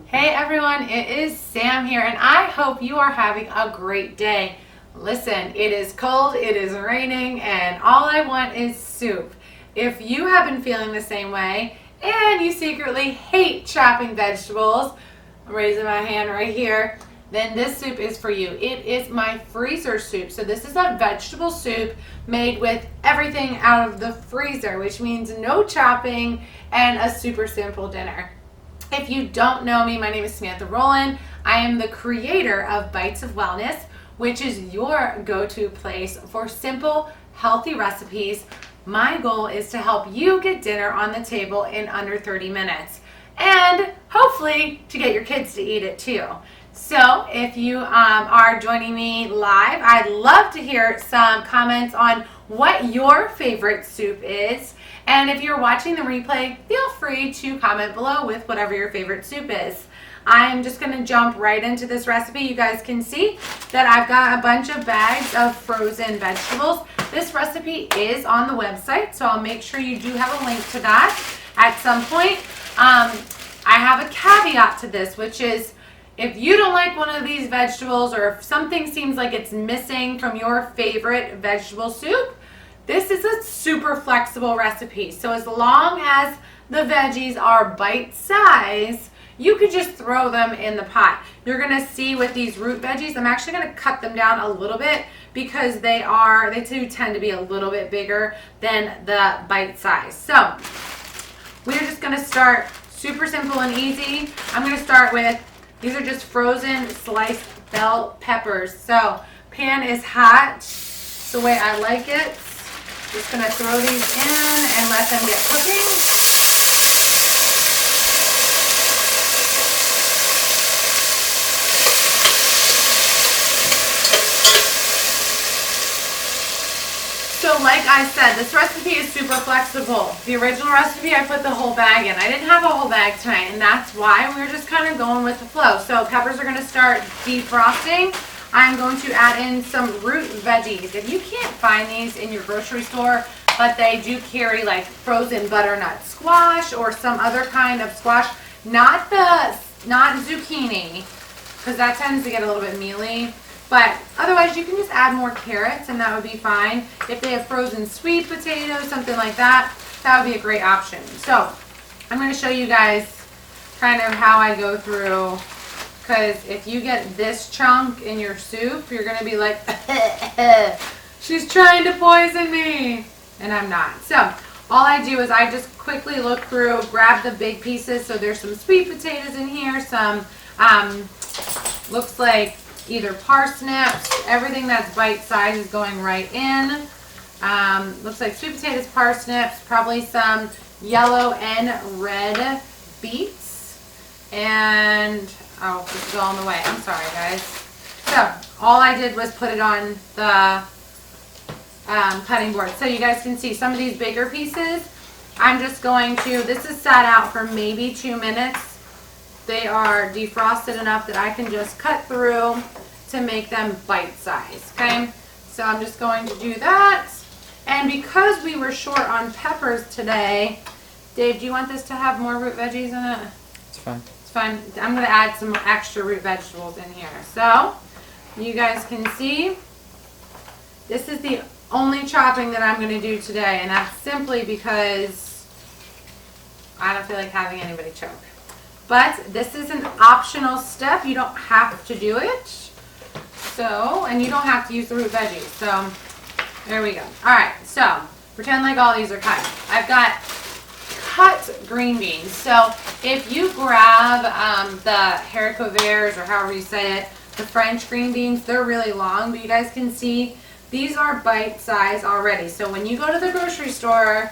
Hey everyone, it is Sam here, and I hope you are having a great day. Listen, it is cold, it is raining, and all I want is soup. If you have been feeling the same way, and you secretly hate chopping vegetables, I'm raising my hand right here, then this soup is for you. It is my freezer soup. So this is a vegetable soup made with everything out of the freezer, which means no chopping and a super simple dinner. If you don't know me, my name is Samantha Rowland. I am the creator of Bites of Wellness, which is your go-to place for simple, healthy recipes. My goal is to help you get dinner on the table in under 30 minutes and hopefully to get your kids to eat it too. So if you are joining me live, I'd love to hear some comments on what your favorite soup is. And if you're watching the replay, feel free to comment below with whatever your favorite soup is. I'm just going to jump right into this recipe. You guys can see that I've got a bunch of bags of frozen vegetables. This recipe is on the website, so I'll make sure you do have a link to that at some point. I have a caveat to this, which is if you don't like one of these vegetables or if something seems like it's missing from your favorite vegetable soup, this is a super flexible recipe. So as long as the veggies are bite size, you could just throw them in the pot. You're gonna see with these root veggies, I'm actually gonna cut them down a little bit because they do tend to be a little bit bigger than the bite size. So we're just gonna start super simple and easy. I'm gonna start with, these are just frozen sliced bell peppers. So pan is hot, it's the way I like it. Just gonna throw these in and let them get cooking. So like I said, this recipe is super flexible. The original recipe, I put the whole bag in. I didn't have a whole bag tonight, and that's why we're just kind of going with the flow. So peppers are gonna start defrosting. I'm going to add in some root veggies. If you can't find these in your grocery store, but they do carry like frozen butternut squash or some other kind of squash, not zucchini, because that tends to get a little bit mealy. But otherwise, you can just add more carrots, and that would be fine. If they have frozen sweet potatoes, something like that, that would be a great option. So I'm going to show you guys kind of how I go through. Because if you get this chunk in your soup, you're going to be like, she's trying to poison me. And I'm not. So all I do is I just quickly look through, grab the big pieces. So there's some sweet potatoes in here, some looks like either parsnips. Everything that's bite size is going right in. Looks like sweet potatoes, parsnips, probably some yellow and red beets. And oh, this is all in the way. I'm sorry, guys. So all I did was put it on the cutting board. So you guys can see some of these bigger pieces. I'm just going to, this is sat out for maybe 2 minutes. They are defrosted enough that I can just cut through to make them bite size, okay? So I'm just going to do that. And because we were short on peppers today, Dave, do you want this to have more root veggies in it? It's fine. It's fine. I'm going to add some extra root vegetables in here. So you guys can see this is the only chopping that I'm going to do today, and that's simply because I don't feel like having anybody choke. But this is an optional step. You don't have to do it. So, and you don't have to use the root veggies. So there we go. All right, so pretend like all these are cut. I've got cut green beans. So if you grab the haricot verts, or however you say it, the French green beans, they're really long, but you guys can see these are bite size already. So when you go to the grocery store,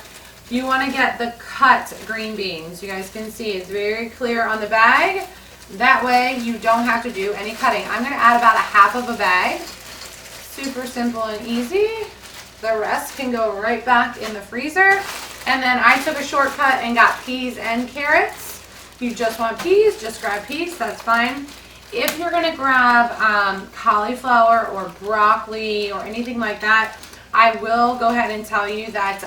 you want to get the cut green beans. You guys can see it's very clear on the bag. That way you don't have to do any cutting. I'm going to add about a half of a bag. Super simple and easy. The rest can go right back in the freezer. And then I took a shortcut and got peas and carrots. If you just want peas, just grab peas. That's fine. If you're going to grab cauliflower or broccoli or anything like that, I will go ahead and tell you that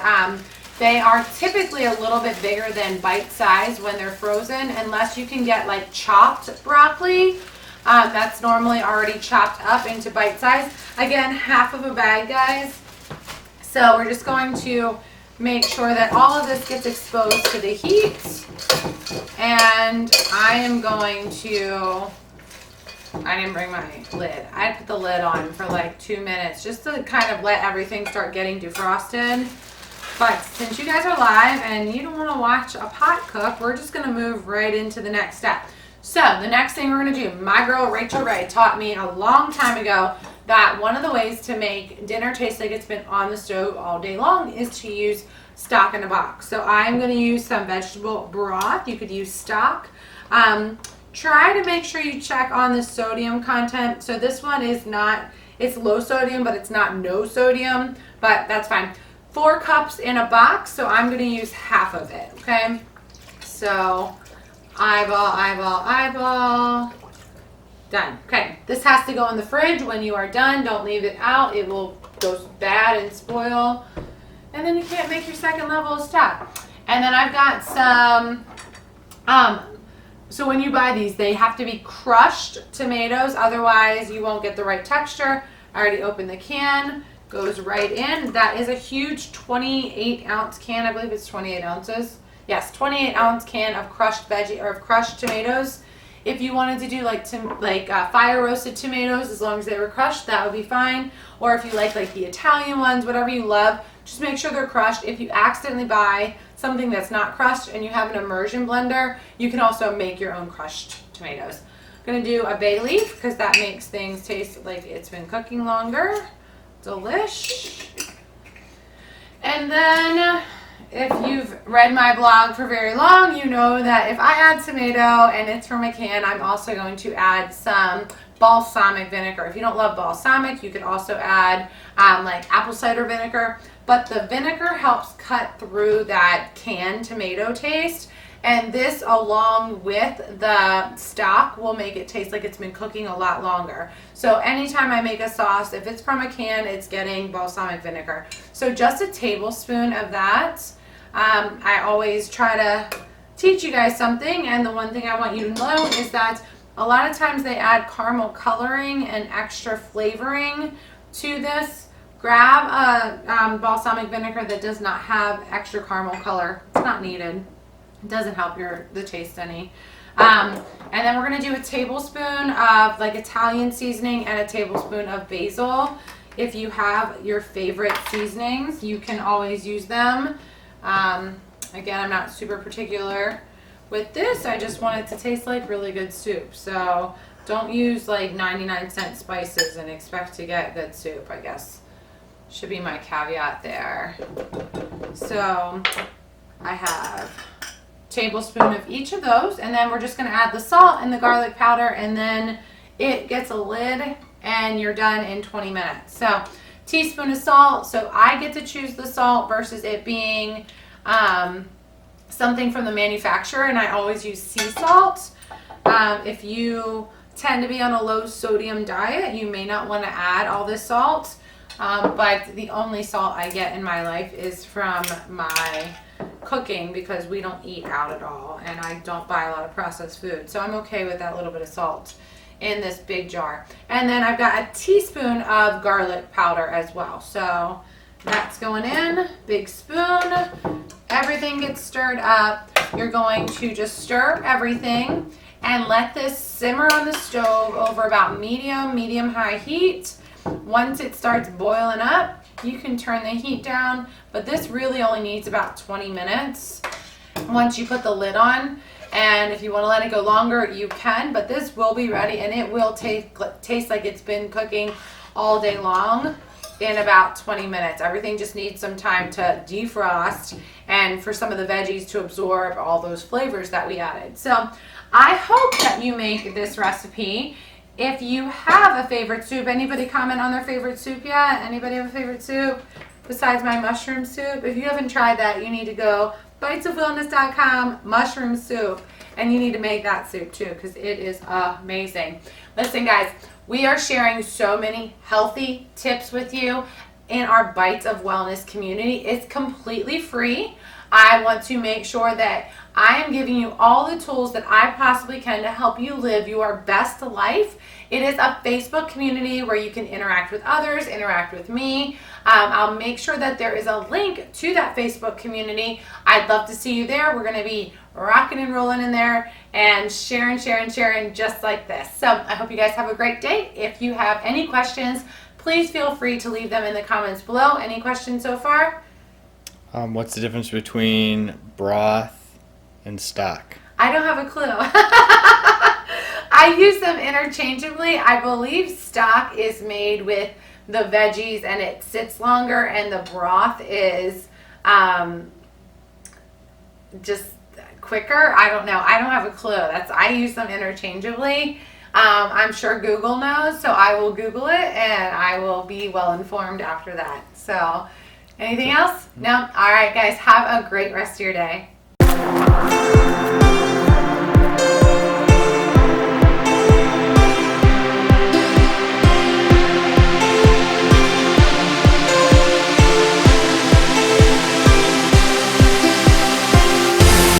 They are typically a little bit bigger than bite size when they're frozen, unless you can get like chopped broccoli. That's normally already chopped up into bite size. Again, half of a bag, guys. So we're just going to make sure that all of this gets exposed to the heat. And I am going to, I didn't bring my lid. I put the lid on for like 2 minutes just to kind of let everything start getting defrosted. But since you guys are live and you don't want to watch a pot cook, we're just going to move right into the next step. So the next thing we're going to do, my girl Rachel Ray taught me a long time ago that one of the ways to make dinner taste like it's been on the stove all day long is to use stock in a box. So I'm going to use some vegetable broth. You could use stock. Try to make sure you check on the sodium content. So this one is not, it's low sodium, but it's not no sodium, but that's fine. 4 cups in a box, so I'm going to use half of it, okay? So eyeball, eyeball, eyeball. Done. Okay, this has to go in the fridge when you are done. Don't leave it out. It will go bad and spoil. And then you can't make your second level of stock. And then I've got some, so when you buy these, they have to be crushed tomatoes. Otherwise, you won't get the right texture. I already opened the can. Goes right in. That is a huge 28-ounce can. I believe it's 28 ounces. Yes, 28-ounce can of crushed veggie or of crushed tomatoes. If you wanted to do like fire roasted tomatoes, as long as they were crushed, that would be fine. Or if you like the Italian ones, whatever you love, just make sure they're crushed. If you accidentally buy something that's not crushed and you have an immersion blender, you can also make your own crushed tomatoes. I'm gonna do a bay leaf because that makes things taste like it's been cooking longer. Delish. And then if you've read my blog for very long, you know that if I add tomato and it's from a can, I'm also going to add some balsamic vinegar. If you don't love balsamic, you could also add like apple cider vinegar. But the vinegar helps cut through that canned tomato taste. And this, along with the stock, will make it taste like it's been cooking a lot longer. So anytime I make a sauce, if it's from a can, it's getting balsamic vinegar. So just a tablespoon of that. I always try to teach you guys something, and the one thing I want you to know is that a lot of times they add caramel coloring and extra flavoring to this. Grab a balsamic vinegar that does not have extra caramel color. It's not needed. It doesn't help the taste any. And then we're going to do a tablespoon of Italian seasoning and a tablespoon of basil. If you have your favorite seasonings, you can always use them. Again, I'm not super particular with this. I just want it to taste like really good soup. So don't use 99-cent spices and expect to get good soup, I guess. Should be my caveat there. So I have tablespoon of each of those, and then we're just going to add the salt and the garlic powder, and then it gets a lid and you're done in 20 minutes. So teaspoon of salt, so I get to choose the salt versus it being something from the manufacturer, and I always use sea salt. If you tend to be on a low sodium diet, you may not want to add all this salt, but the only salt I get in my life is from my cooking because we don't eat out at all and I don't buy a lot of processed food, so I'm okay with that little bit of salt in this big jar. And then I've got a teaspoon of garlic powder as well, so that's going in. Big spoon. Everything gets stirred up. You're going to just stir everything and let this simmer on the stove over about medium-high heat. Once it starts boiling up, you can turn the heat down, but this really only needs about 20 minutes once you put the lid on. And if you want to let it go longer, you can, but this will be ready and it will taste like it's been cooking all day long in about 20 minutes. Everything just needs some time to defrost and for some of the veggies to absorb all those flavors that we added. So I hope that you make this recipe. If you have a favorite soup, anybody comment on their favorite soup yet? Anybody have a favorite soup besides my mushroom soup? If you haven't tried that, you need to go bitesofwellness.com, mushroom soup, and you need to make that soup too because it is amazing. Listen guys, we are sharing so many healthy tips with you. in our Bites of Wellness community. It's completely free. I want to make sure that I am giving you all the tools that I possibly can to help you live your best life. It is a Facebook community where you can interact with others, interact with me. I'll make sure that there is a link to that Facebook community. I'd love to see you there. We're going to be rocking and rolling in there and sharing just like this. So I hope you guys have a great day. If you have any questions, please feel free to leave them in the comments below. Any questions so far? What's the difference between broth and stock? I don't have a clue. I use them interchangeably. I believe stock is made with the veggies and it sits longer, and the broth is just quicker. I don't know. I don't have a clue. I use them interchangeably. I'm sure Google knows, so I will Google it and I will be well informed after that. So anything else? No? All right, guys. Have a great rest of your day.